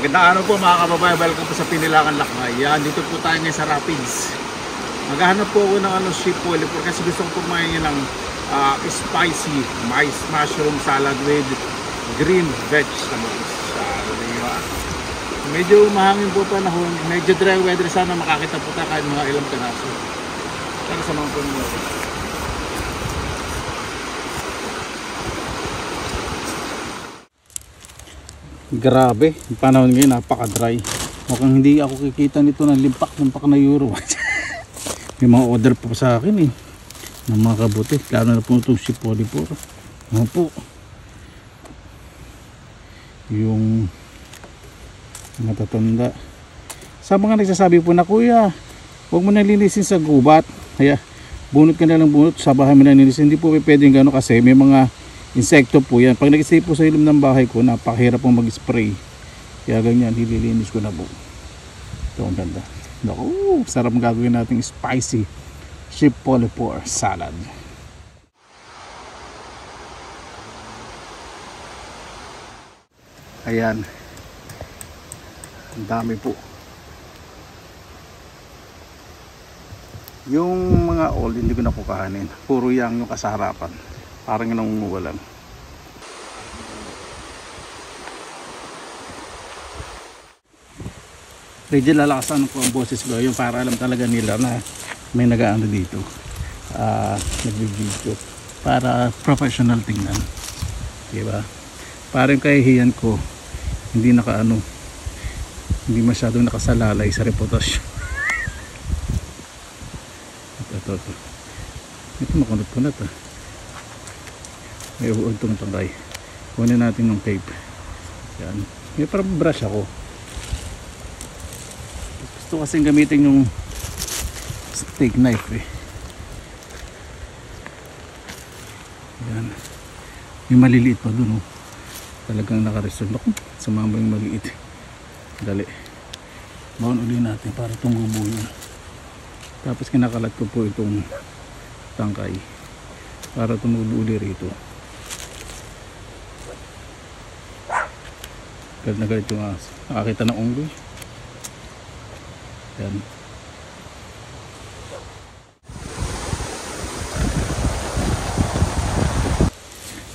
Magandang araw po mga kababayan, welcome po sa Pinilakan Lakbay. Yan, dito po tayo ngayon sa Rapids. Maghahanap po ako ng sheep polyp kasi gusto ko kumain ng spicy mushroom salad with green vegetables. Medyo mahangin po panahon, medyo dry weather, sana makakita po tayo kahit mga ilang piraso. Sana sa mga po nyo. Grabe, yung panahon ngayon napaka-dry. Mukhang hindi ako kikita nito ng limpak na euro. May mga order po sa akin eh, ng mga kabuti, lalo na po itong sheep polyp. Ano po yung matatanda sa mga nagsasabi po na, kuya, huwag mo na linisin sa gubat, kaya bunot ka na lang bunot sa bahay mo na linisin. Hindi po pwedeng gano'n kasi may mga insekto po yan. Pag nag-stay po sa ilong ng bahay ko, napakahirap pong mag-spray. Kaya ganyan, nililinis ko na po. Ito ang ganda. Naku, sarap gagawin nating spicy sheep polyp salad. Ayan. Ang dami po. Yung mga old, hindi ko na po kahanin. Puro yang yung kasarapan. Parang nangunguha lang. Medyo lalakasan ko ang boses ko yung para alam talaga nila na may nag-aano dito, nag-video para professional tingnan, diba? Parang kahihiyan ko hindi nakaano, hindi masyadong nakasalalay sa reputasyon. Ito makunot-kunot may uugtong tangkay. Kunin natin ng tape. Yan. May parang brush ako. Gusto kasing gamitin yung steak knife eh. Yan. May maliliit pa dun oh. Talagang nakaresolve ako. Sumama yung maliit. Dali. Baon uli natin para tumubo yun. Tapos kinakalat ko po itong tangkay para tumubo uli rito. Galit na galit yung aso. Nakakita ng unggoy. Yan.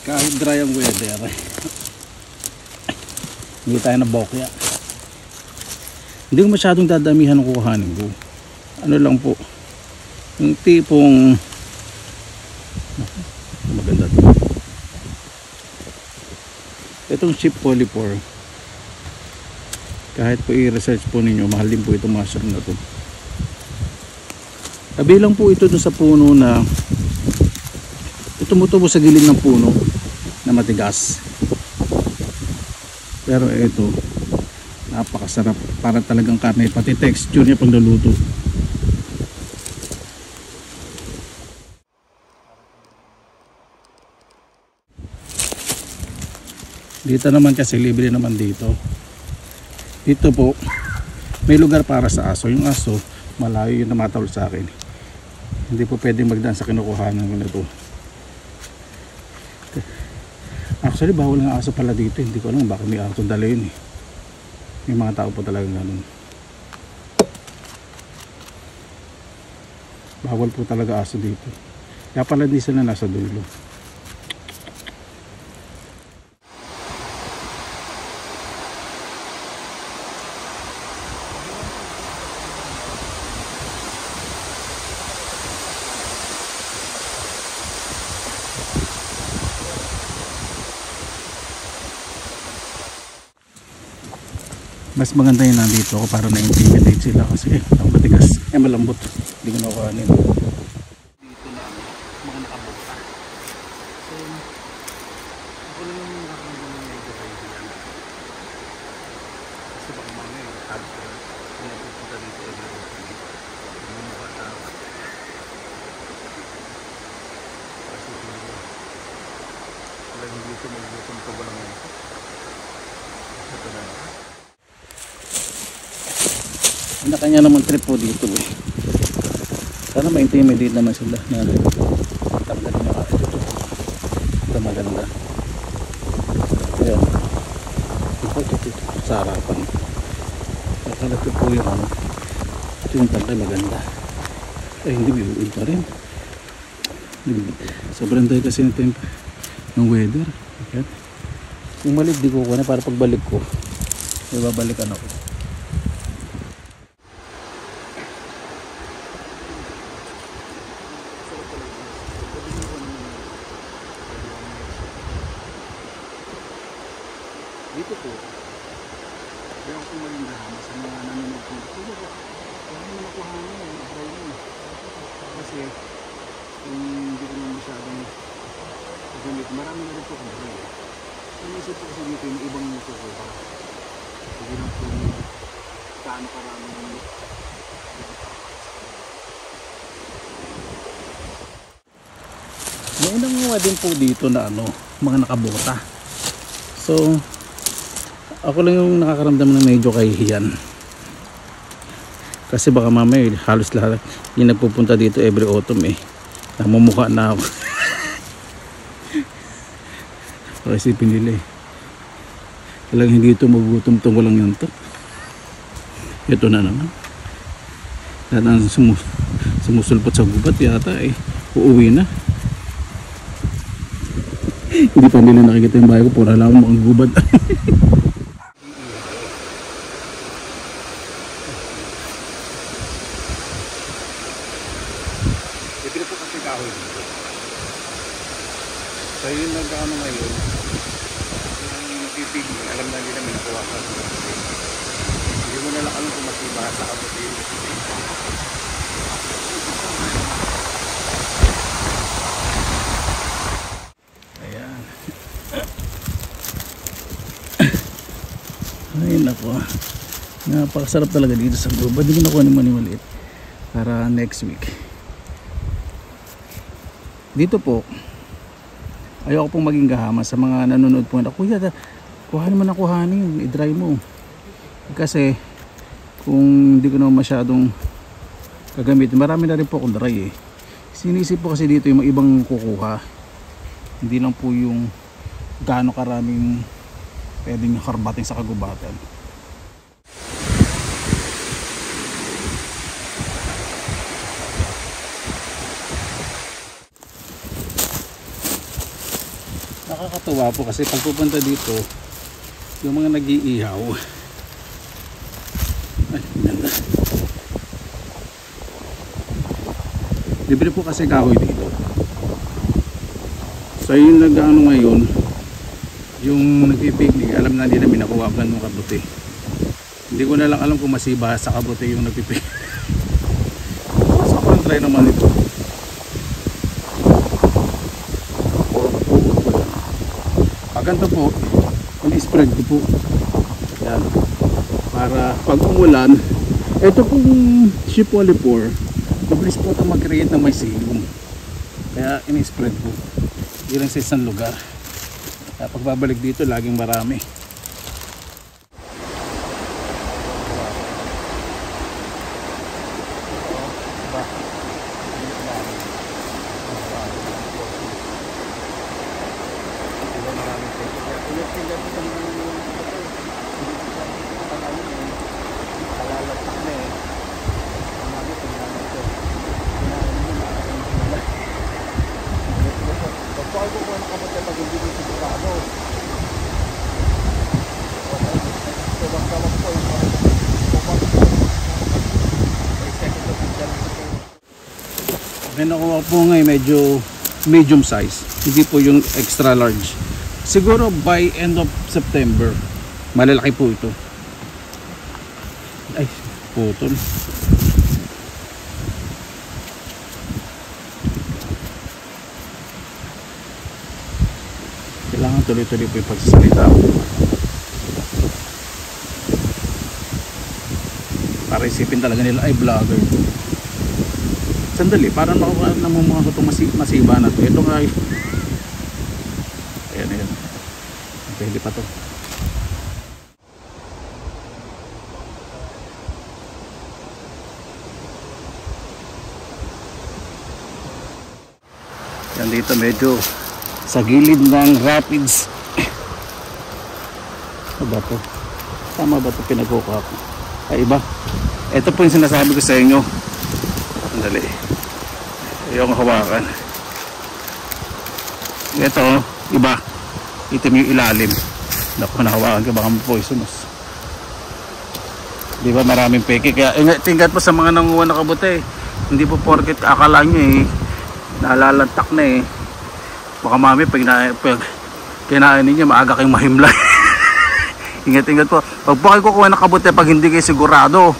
Kahit dry ang weather hindi tayo na bokya. Hindi ko masyadong dadamihan ng kukuhanin ko. Ano lang po, yung tipong maganda to. Itong sheep polyp, kahit po i-research po ninyo, mahal din po itong mushroom na to. Tabi lang po ito dun sa puno na tumutubo sa gilid ng puno na matigas. Pero ito napakasarap, para talagang karne, pati texture niya pag naluto. Dito naman kasi libre naman dito. Dito po may lugar para sa aso. Yung aso malayo yung tumatawal sa akin. Hindi po pwedeng magdaan sa kinukuhanan ko nito. Actually bawal ng aso pala dito. Hindi ko alam bakit may aso dala yun eh. May mga tao po talagang ganun. Bawal po talaga aso dito. Kaya pala di sila nasa dulo. Mas maganda yun nandito ako para na-intimidate sila kasi ang matigas, malambot, hindi ko nakuhanin. Dito na mga nakabuka. So ako lang yung nakakamdaman ng medyo kayo yan. Kasi baka mamaya tabi ko kung napupunta dito every week. Mumukha dapat. Kasi talagang dito mag-gutom ka ba naman ito? Ito na lang. Kanya naman trip po dito eh. Sana ma-intimidate naman sila na tanggalin na kayo dito. Ito maganda. Ayan. Ito sa harapan. Nakalat ko po yung ano. Ito yung tangkay maganda. Ay hindi, bibuin pa rin. Sobrang tayo kasi ng tempo ng weather. Okay. Yung malik di ko na para pagbalik ko may babalikan ako. Dito po kaya ako malindahan sa mga nanonood ko. Sige po, kaya naman ako hangin kasi kung hindi ko naman masyadong gamit, marami na rin po kung dry. Inisip po kasi dito yung ibang kukuha. Hindi lang po kaano karami yung may nanguha din po dito na ano, mga nakabota. So ako lang yung nakakaramdam na medyo kahihiyan kasi baka mamaya halos lahat yung nagpupunta dito every autumn namumukha na ako. Kasi pinili talagang hindi ito magugutom tong walang yun to. Ito na naman lahat ang sumusulpot sa gubat yata uuwi na. Hindi pa nila nakikita yung bahay ko, pura lang mga gubat. Ito po kasi kahoy dito. So yun nag-ano ngayon, yung pipigil, alam na nila may nakuha ka. Hindi mo na lang alam kung masiba sa kabuti. Ayan. Ayun ako. Napakasarap talaga dito sa gubat. Hindi ko nakuha ni maliit para next week. Dito po ayoko pong maging gahama sa mga nanonood po na kuya, kuhanin mo na kuhanin, i-dry mo kasi kung hindi ko naman masyadong gagamit, marami na rin po akong dry sinisip po kasi dito yung mga ibang kukuha, hindi lang po yung gaano karaming pwedeng karbating sa kagubatan. Nakakatuwa po kasi pag pupunta dito yung mga nag-iihaw ay ganda, libre po kasi kahoy dito. So yung nag-ano ngayon yung nagpipignig, alam na nila minakuha ka ng kabuti. Hindi ko na lang alam kung masiba sa kabuti yung nagpipignig. Sobrang try naman ito. Ganito po, in-spread ko po yan, para pag umulan ito pong Shipolipore mabilis po ito mag-create ng mycelium, kaya in-spread po hindi lang sa isang lugar, kaya pagbabalik dito laging marami. May nakuha po ngayon medyo medium size, hindi po yung extra large. Siguro by end of September malalaki po ito. Ay, putol. Kailangan tuloy-tuloy po yung pagsasalita para isipin talaga nila ay vlogger. Sandali, parang namumukha ko itong masiba na ito. Ito nga ayan. Pwede pa to. Yan dito medyo sa gilid ng rapids. Ano ba to? Tama ba ito pinagkukuha ko? ay iba. Ito po yung sinasabi ko sa inyo. Sandali. Yung hawakan. Ito, iba. Itim yung ilalim. Naku, nahawakan ko baka poisonous. Di ba maraming peke? Kaya ingat po sa mga nanguha na kabuti. Hindi po porket akala nyo nalalantak na baka mami pag kinain ninyo maaga kayong mahimlay. Ingat po. Pag po kayo kukuha ng kabuti pag hindi kayo sigurado,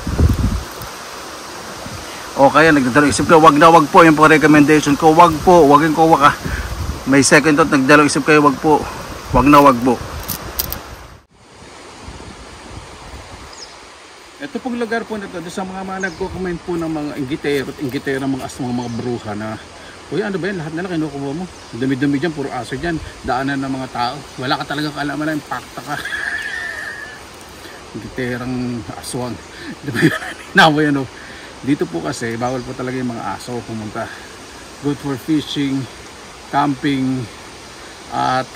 o kaya nagdadalawang isip kayo, wag po yung po recommendation ko. Wag yung kuha ka. May second thought, nagdalawang isip kayo, wag po. Wag po. Ito pong lugar po na ito, sa mga nagko-comment po ng mga inggitero at inggitera, mga bruha na, uy, ano ba yan, lahat na lang kinukuha mo. Dumi-dumi dyan, puro aso dyan, daanan ng mga tao. Wala ka talagang kaalaman na, impacta ka. Inggiterang aswang. Nawa yan, dito po kasi, bawal po talaga yung mga aso pumunta. Good for fishing, camping, at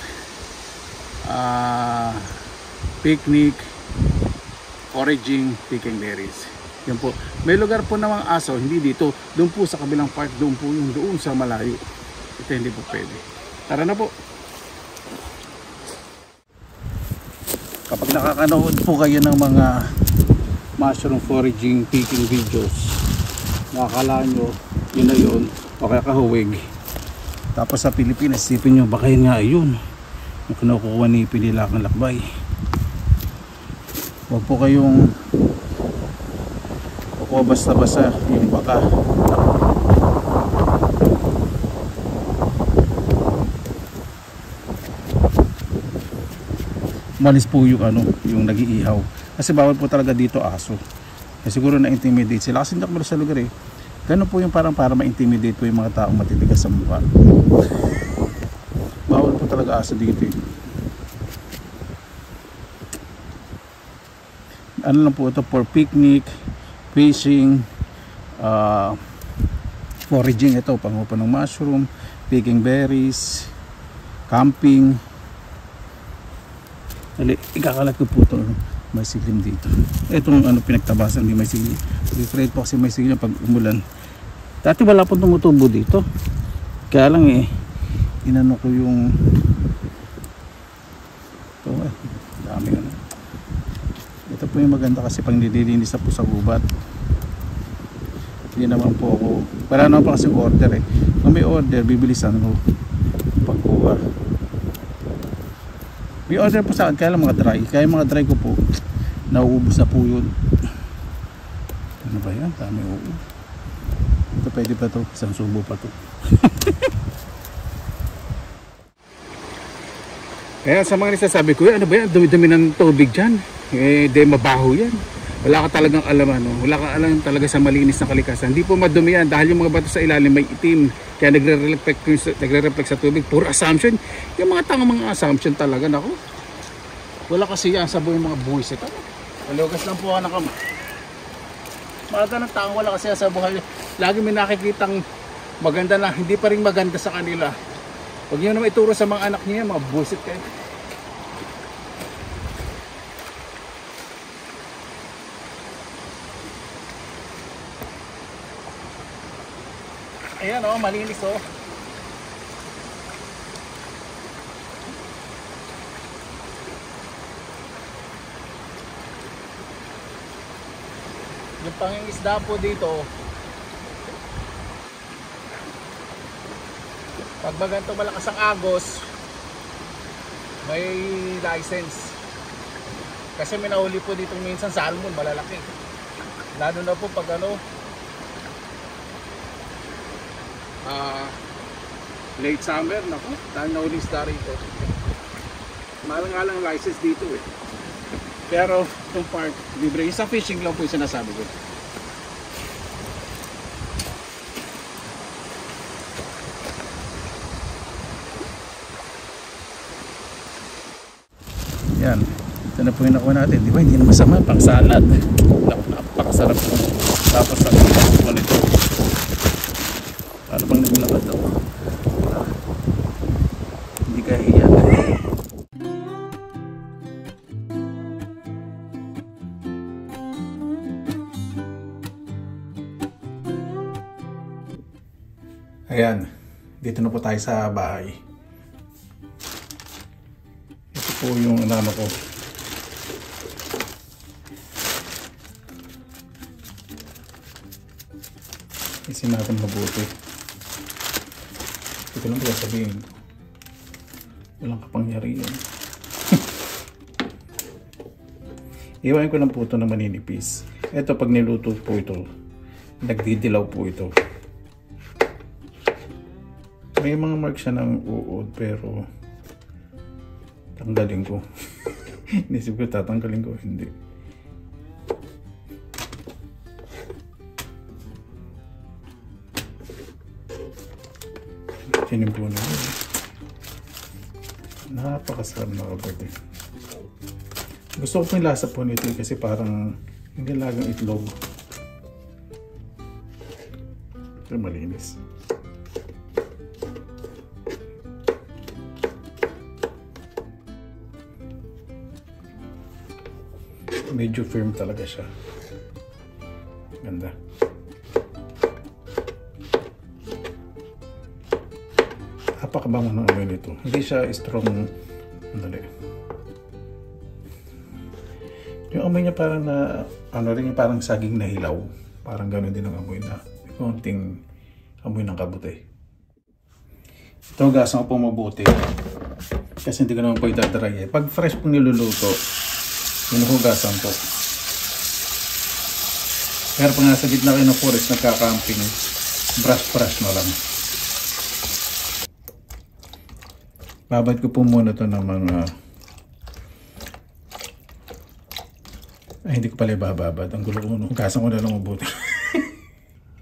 picnic, foraging, picking berries. Yan po. May lugar po na mga aso, hindi dito. Doon po sa kabilang part, doon po yung doon sa malayo. Ito hindi po pwede. Tara na po. Kapag nakakanood po kayo ng mga mushroom foraging, picking videos, nakakala nyo, yun na yun, o kaya kahuwig. Tapos sa Pilipinas, isipin nyo, baka yun nga yun. Yung kinukuha ni Pinilakang Lakbay. Huwag po kayong kukuha basta-basta yung baka. Malis po yung yung nag-iihaw. Kasi bawal po talaga dito aso. Kasi siguro na-intimidate sila. Kasi hindi ako sa lugar Ganun po yung para ma-intimidate po yung mga taong matitigas sa mukha. Bawal po talaga aso dito Ano lang po ito, for picnic, fishing, foraging, ito pangupa ng mushroom, picking berries, camping. Ikakalat ko po ito, may silim dito. Itong pinagtabasan, hindi may silim. Afraid po kasi may silim pag umulan. Dati wala po tumutubo dito, kaya lang inano ko yung ito dami ito po yung maganda kasi pang nililinis na po sa gubat. Hindi naman po ako, para naman po kasi order kung may order, bibilisan ko pagkuha. May order po sa akin, kaya lang mga dry, kaya mga dry ko po nauubos na po yun. Ano ba yan? Dami ito pwede pa to, isang subo pa to. Kaya sa mga nagsasabi ko, ano ba yan, dumi-dumi ng tubig dyan, di mabaho yan. Wala ka talagang alam wala ka alam talaga sa malinis na kalikasan. Hindi po madumi yan dahil yung mga bato sa ilalim may itim, kaya nagre-reflect sa tubig. Puro assumption, yung mga tangang mga assumption talaga. Nako, wala kasi yan sa buhay mga buwis ito. Malugas lang po ako ng kamay. Mga ng taong wala kasi sa buhay. Lagi may nakikitang maganda na hindi pa rin maganda sa kanila. Huwag nyo naman ituro sa mga anak niya, mga buwisit kayo. Ayan malinis Yung pangingisda po dito, pag maganto malakas ang agos, may license. Kasi may nahuli po dito minsan salmon malalaki. Lalo na po pag late summer, naku, dahil nahuli isda rito. Mahal nga lang license dito Pero itong part, libre. Sa fishing lang po yung sinasabi ko. Yan. Ito na po yung nakuha natin. Di ba? Hindi na masama. Pang salad. Napakasarap po. Tapos sa po nito. Ano bang naglakad daw? Hindi kahiya. Ayan, dito na po tayo sa bahay. Ito po yung ano ko. Isin natin mabuti. Ito lang ba sabihin ko. Walang kapangyarihan. Iwain ko lang po ito na maninipis. Ito pag niluto po ito, nagdidilaw po ito. May mga mark siya ng uod pero tanggalin ko. Inisip ko tatanggalin ko, hindi. Sinimpo na yun. Napakasarap na kapatid. Gusto ko po yung lasa po nito kasi parang hindi lagang itlog. Pero malinis. Medyo firm talaga siya. Ganda. Napakabango ng amoy nito. Hindi siya strong. Andali. Yung amoy niya parang na ano rin parang saging na hilaw. Parang gano'n din ang amoy na konting amoy ng kabute. Ito gasan ko po mabuti. Kasi hindi ko naman po idadry eh. Pag fresh pong niluluto, hinuhugasan po. Pero pag nasa gitna kayo ng forest nagka-camping, brush na lang. Babad ko po muna ito ng mga... Ay, hindi ko pala ibababad. Ang gulo ko muna. Hugasan ko na lang mabuti.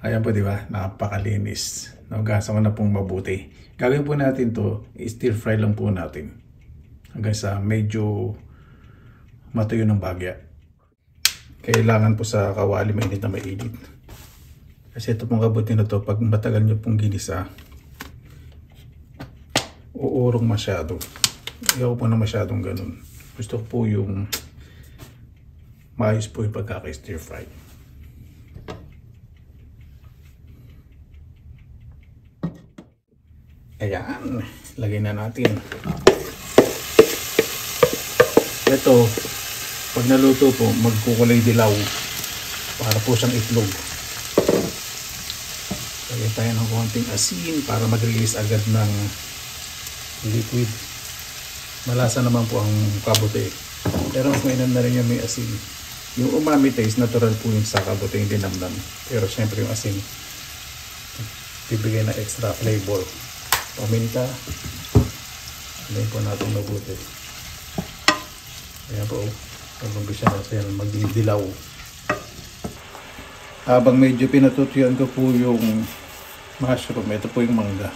Ayan po, di ba? Napakalinis. Hugasan ko na pong mabuti. Gagawin po natin to, stir fry lang po natin. Hanggang sa medyo matuyo ng bagya. Kailangan po sa kawali mainit na mainit. Kasi ito pong kabuti na to, pag matagal nyo pong ginisa, uurong masyado. Ayaw po na masyadong ganun. Gusto ko po yung maayos po yung pagkaka-stir fry. Ayan. Lagay na natin. Ito, pag naluto po, magkukulay dilaw. Para po siyang itlog. Lagay tayo ng konting asin para mag-release agad ng liquid. Malasa naman po ang kabute. Pero mas mainam na rin yung may asin. Yung umami taste, natural po yung sa kabute, hindi namnam. Pero syempre yung asin, bibigay na extra flavor. Paminta. Alayin po natin mabuti. Ayan po. Pag-umpisa na siya magdidilaw. Habang medyo pinatutuyuan ko po yung mushroom, ito po yung mangga.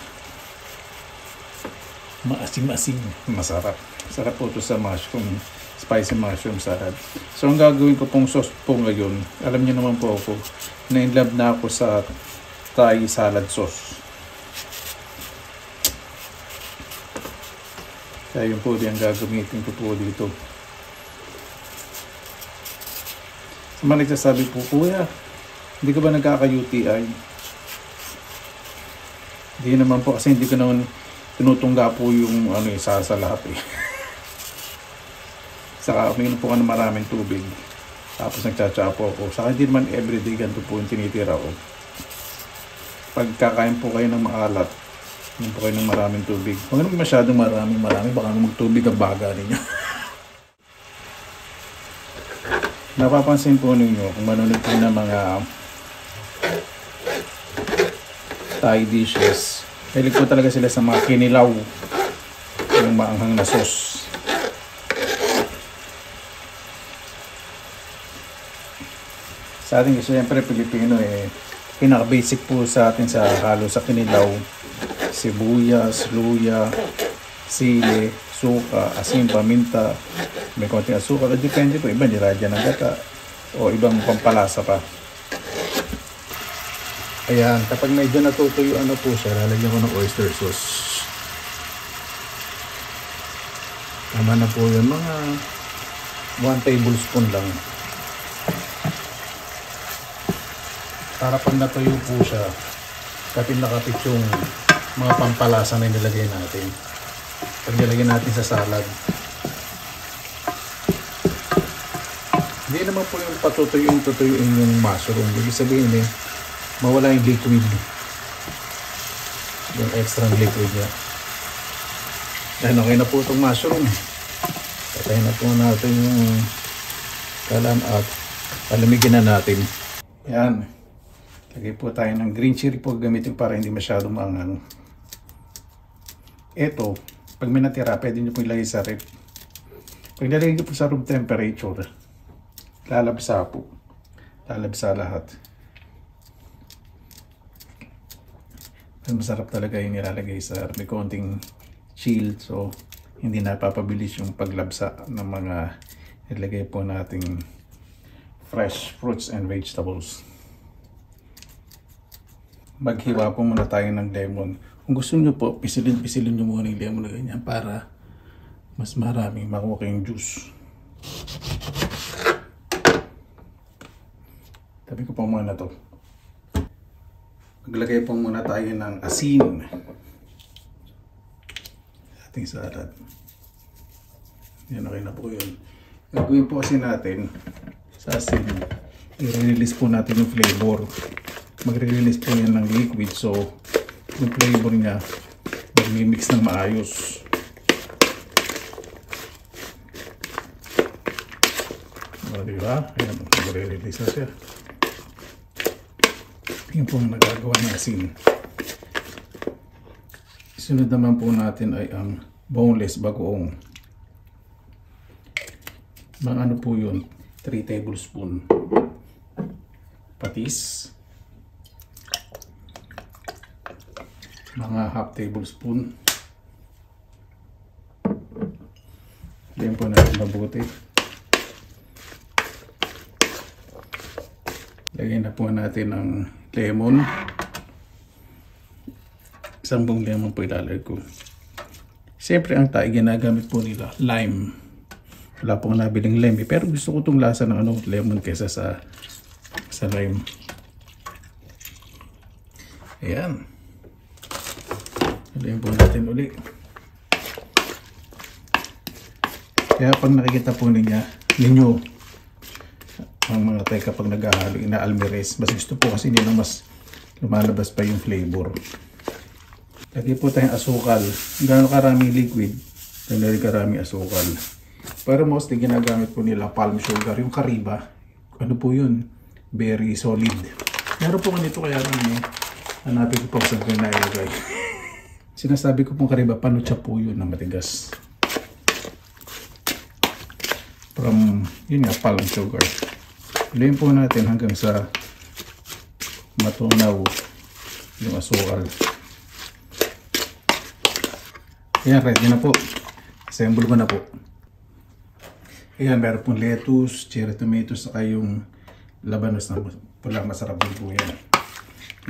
Maasim-asim. Masarap. Sarap po ito sa mushroom. Spicy mushroom salad. So ang gagawin ko pong sauce po ngayon, alam niyo naman po ako, na-inlove na ako sa Thai salad sauce. Kaya yun po din ang gagamitin ko po dito. Sa mga nagsasabi po, Kuya, hindi ka ba nagkaka-UTI? Hindi naman po kasi hindi ko naman tinutungga po yung ano isa sa lahat eh. Saka umiinom po ka ng maraming tubig. Tapos nagtsatsa po ako. Saka hindi naman everyday ganito po yung tinitira ko. Pag kakain po kayo ng maalat, inom po kayo ng maraming tubig. Huwag naman masyadong marami, baka magtubig ang baga ninyo. Napapansin po ninyo kung manonood po ng mga Thai dishes. Hilig po talaga sila sa mga kinilaw. Yung maanghang na sauce. Sa atin kasi siyempre Pilipino pinaka-basic po sa atin sa halo sa kinilaw. Sibuyas, luya, sili, suka, asin, paminta, may konting asukal. Depende po, iba nilagyan ng gata o ibang pampalasa pa. Ayan, kapag medyo natutuyo ano po siya, lalagyan ko ng oyster sauce. Tama na po yun, mga 1 tablespoon lang. Para pag natuyo po siya, kapit na kapit yung mga pampalasa na nilagay natin. Pag nilagay natin sa salad. Hindi naman po yung tutuyuin yung mushroom. Ibig sabihin mawala yung liquid. Yung extra liquid niya. Yan, okay na po itong mushroom. Patayin na po natin yung kalan at palamigin na natin. Yan. Lagay po tayo ng green chili po gamitin para hindi masyadong maanghang. Ito, pag may natira, pwede nyo po ilagay sa rep. Pag nilagay nyo po sa room temperature, lalabsa po. Lalabsa lahat. Masarap talaga yung nilalagay sa may konting chill. So, hindi napapabilis yung paglabsa ng mga nilagay po nating fresh fruits and vegetables. Maghiwa po muna tayo ng lemon. Kung gusto nyo po, pisilin nyo muna yung lemon na ganyan para mas maraming makuha kayong juice. Tabi ko pa muna to. Maglagay po muna tayo ng asin sa ating salad. Yan, okay na po yun. Gagawin po kasi natin sa asin, i-release po natin yung flavor. Magre-release po yan ng liquid, so yung flavor niya mag-mix ng maayos. O, diba? Ayan, magre-release na siya. Yun po ang nagagawa ng asin. Sunod naman po natin ay ang boneless bagoong. Mga ano po yun? 3 tablespoon. Patis. Mga half tablespoon. Lagyan po natin mabuti. Lagyan na po natin ang lemon. Isang buong lemon po ilalagay ko. Siyempre ang Thai ginagamit po nila lime. Wala pong nabiling lime pero gusto ko itong lasa ng lemon kesa sa lime. Ayan. Lagyan po natin uli. Kaya pag nakikita po ninyo ang mga Thai kapag naghahalo, ina-almirez. Mas gusto po kasi nila mas lumalabas pa yung flavor. Lagyan po tayong asukal. Gano'ng karaming liquid, gano'ng karaming asukal. Pero mostly ginagamit po nila palm sugar. Yung kariba, ano po yun? Very solid. Meron po ganito kaya hanapin ko po saan ko na ilagay. Sinasabi ko pong kariba, panucha po yun na matigas. From, yun nga, palm sugar. Ilayin po natin hanggang sa matunaw yung asukal. Ayan, ready na po. Assemble ko na po. Ayan, meron pong lettuce, cherry tomatoes, saka yung labanos na pulang masarap din po yan.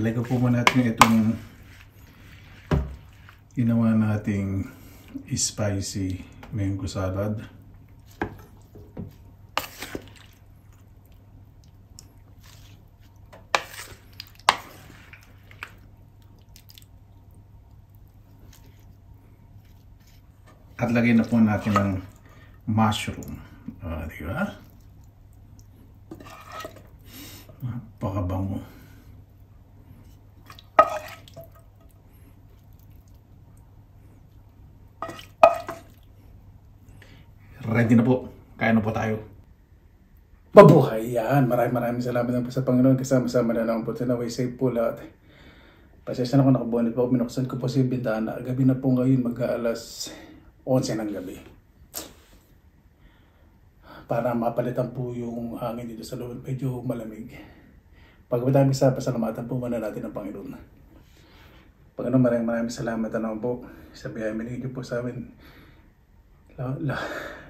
Ilagay po muna natin itong ginawa nating spicy mango salad. At lagyan na po natin ng mushroom. Diba? Napakabango. Ready na po. Kaya na po tayo. Mabuhay yan. Maraming salamat po sa Panginoon. Kasama-sama na naman po. Naway safe po lahat. Pasensya na ako nakabunit po. Binuksan ko po sa bintana. Gabi na po ngayon. Mag-aalas 11 ng gabi. Para mapalitan po yung hangin dito sa loob. Medyo malamig. Pagkatapos sa pasalamatan po muna natin ang Panginoon. Panginoon, maraming salamat na naman po. Sa biyaya minigay po sa amin.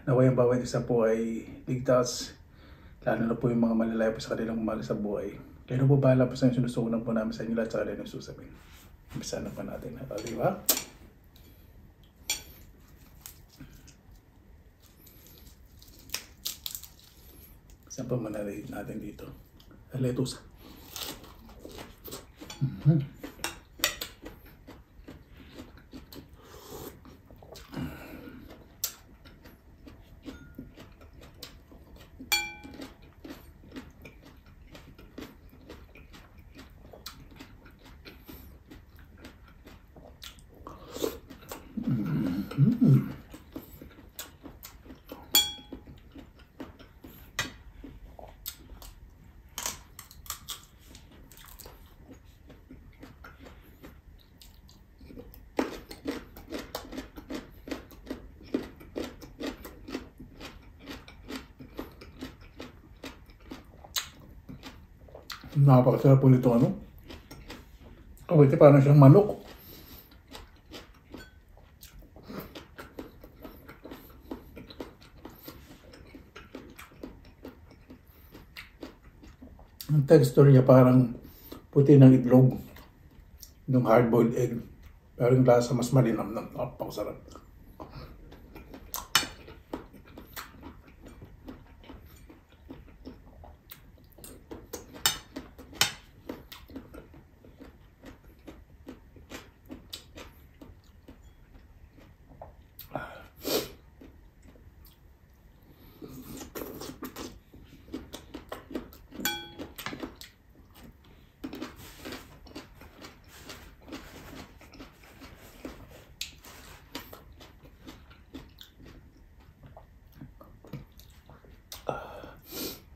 Naway ang bawat isa po ay ligtas. Lalo na po yung mga malalayo po sa kanilang mahal sa buhay. Kaya po bahala po sa inyo. Sinusukunan po namin sa inyo lahat sa kanilang susabing. Umpisa na po natin. Diba? Saan pa manalahit natin dito? Lettuce. Napakasarap po nito ano. Oh, ito parang siyang manok. Ang texture niya parang puti ng itlog. Yung hard-boiled egg. Pero yung lasa mas malinamnam. Napakasarap.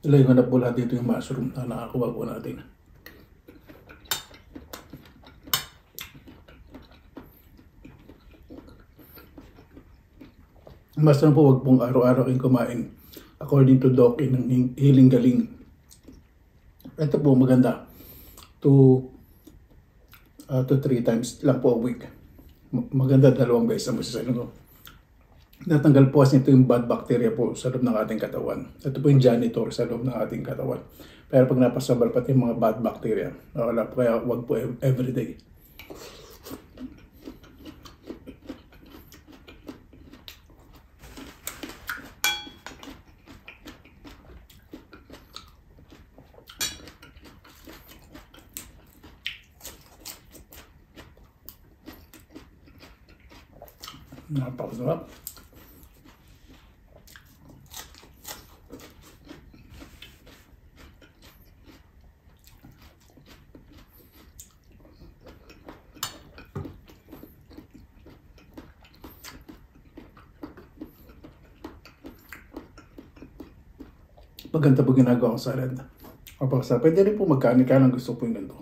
Ilagay ko na po lahat dito yung mushroom na nakakuha po natin. Basta po wag pong araw-araw yung kumain according to Doc ng Healing Galing. Ito po maganda. 2 to 3 times lang po a week. Maganda 2 beses ang masasabi ko. Natanggal po kasi ito yung bad bacteria po sa loob ng ating katawan. Ito po yung janitor sa loob ng ating katawan. Pero pag napasabal pati yung mga bad bacteria, wala po, kaya wag po everyday. Napakasarap. Maganda po ginagawa ko salad. Napakasarap. Pwede rin po magkanin ka lang gusto po yung ganito.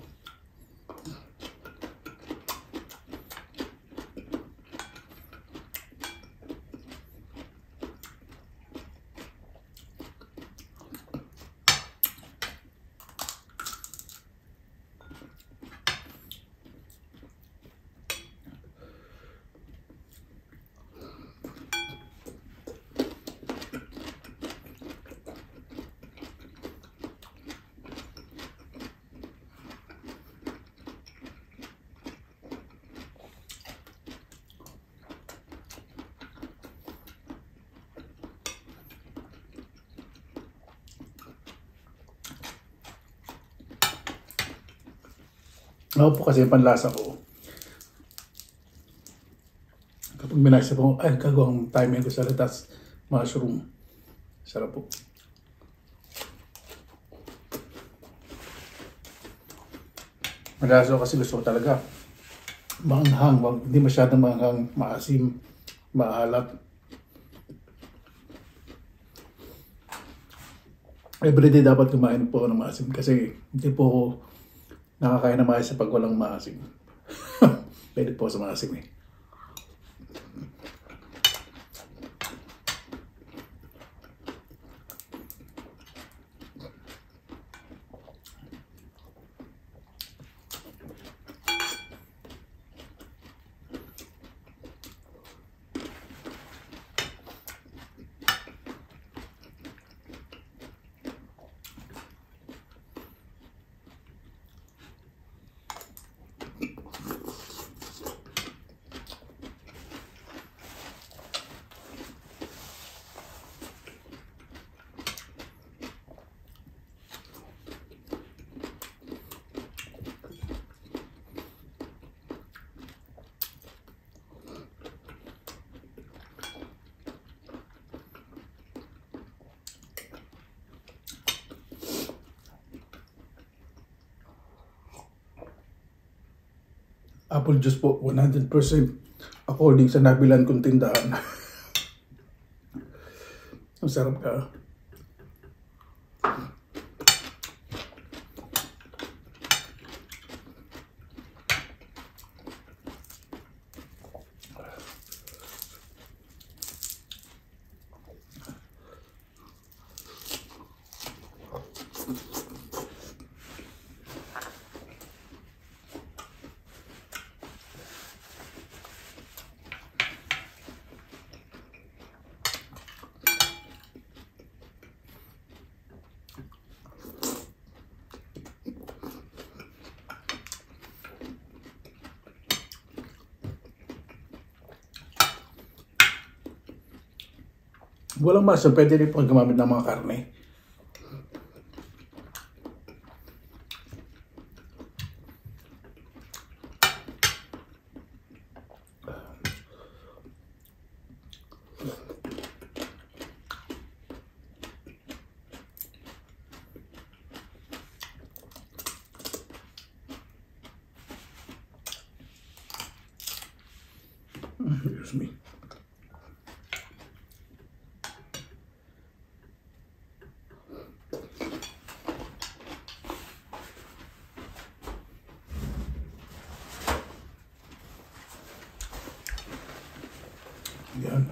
Ako po kasi panlasa ko. Kapag minasa po, ay gagawang timing ko sa latas mushroom. Sarap po. Malasa ko kasi gusto ko talaga maanghang, hindi masyadong maanghang, maasim, maalat. Everyday dapat kumain po ng maasim kasi hindi po ako nakakain na maasim pag walang maasim. Pwede po sa maasim eh. Apple juice po, 100% according sa nabilan kong tindahan. Ang sarap ka. Walang masa, pwede rin pong gumamit ng mga karne. Excuse me. Yan.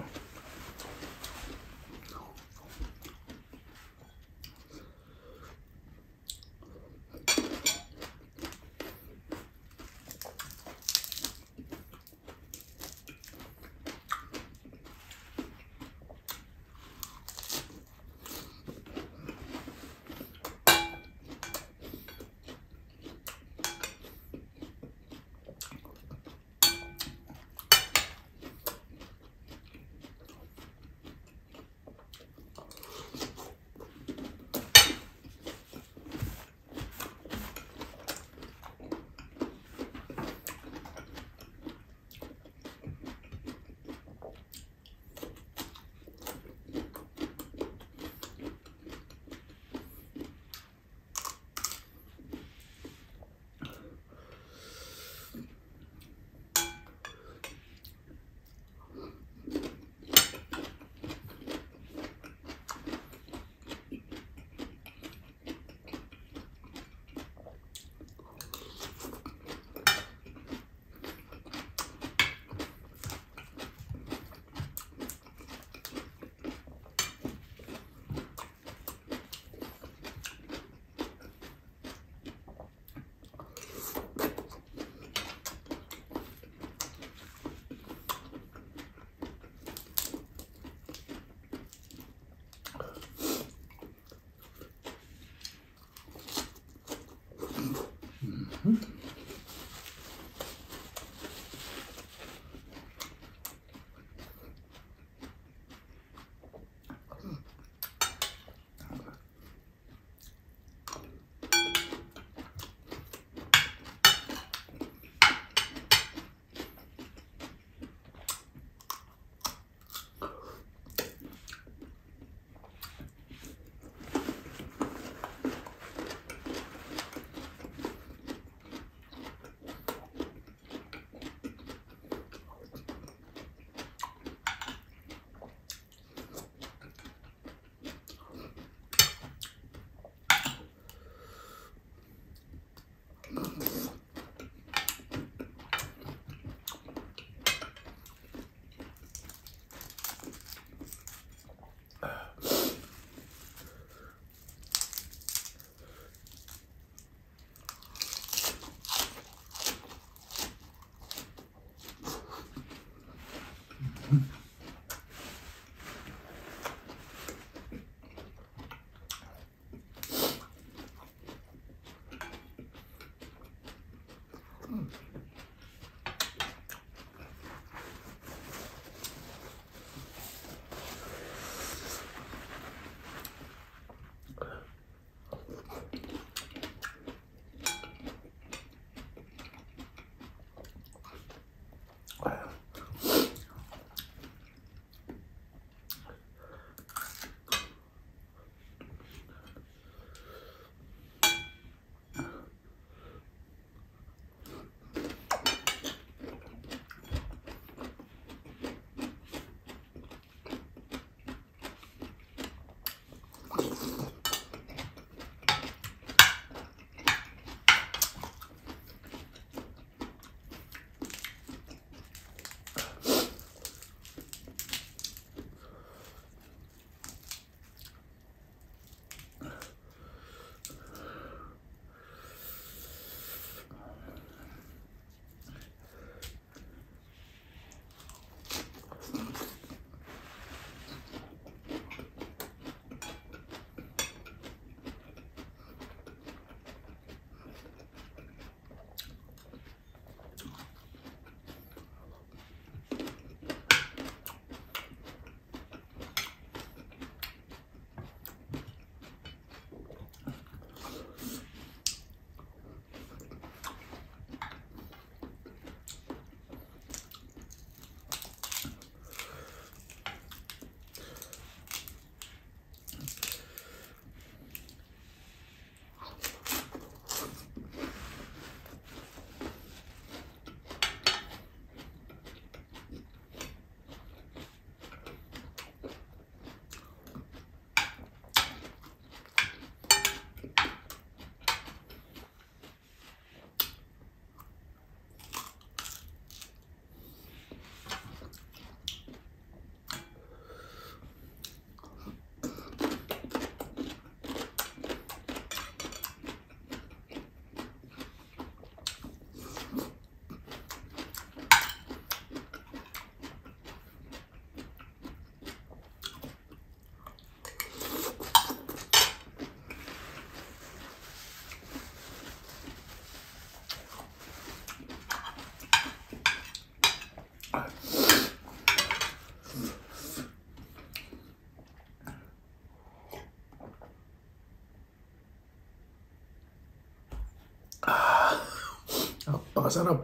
Napakasarap.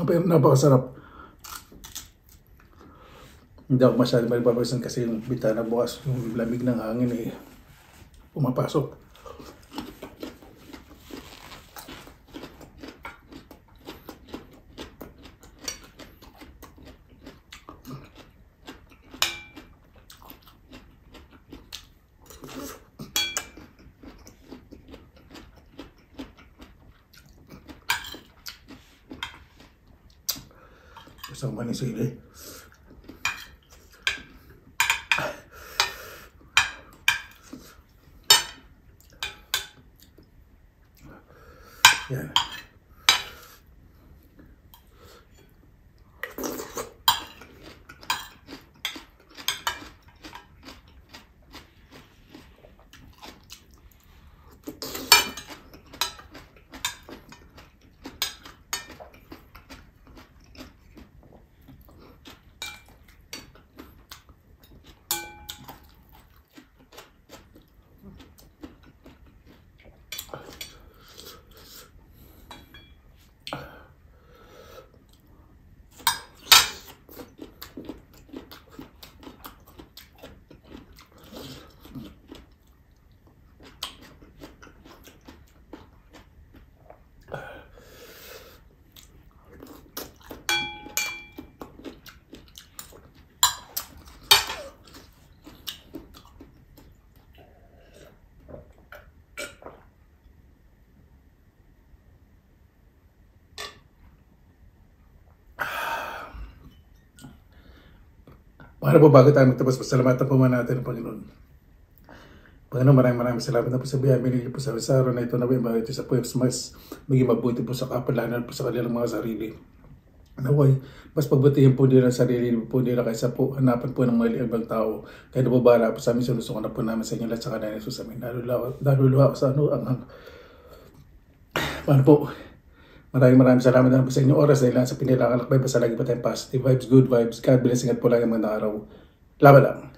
Pero napakasarap. Hindi ako masyadong malipapawisan kasi yung bitana bukas, yung lamig ng hangin pumapasok. Gusto ko man yung sili. Yan. Para po bago tayo magtapos, pasalamatan po muna natin ang Panginoon. Panginoon, maraming salamat na po sa biyaya. Binigay po sa araw na ito na po yung bagay ito sa po mas maging mabuti po sa kapalanan po sa kanilang mga sarili. Naway, mas pagbutihin po nila ang sarili po nila kaysa po hanapan po ng mga ibang tao. Kaya na po bahala po sa amin, sinusukan na po namin sa inyo lahat sa kanila sa amin. Naluluwa ko sa paano po? Maraming salamat na po sa inyong oras dahil lang sa pinilakalakbay. Basta lagi pa tayong positive vibes, good vibes. God bless. Ingat po lang ang mga araw. Laban lang.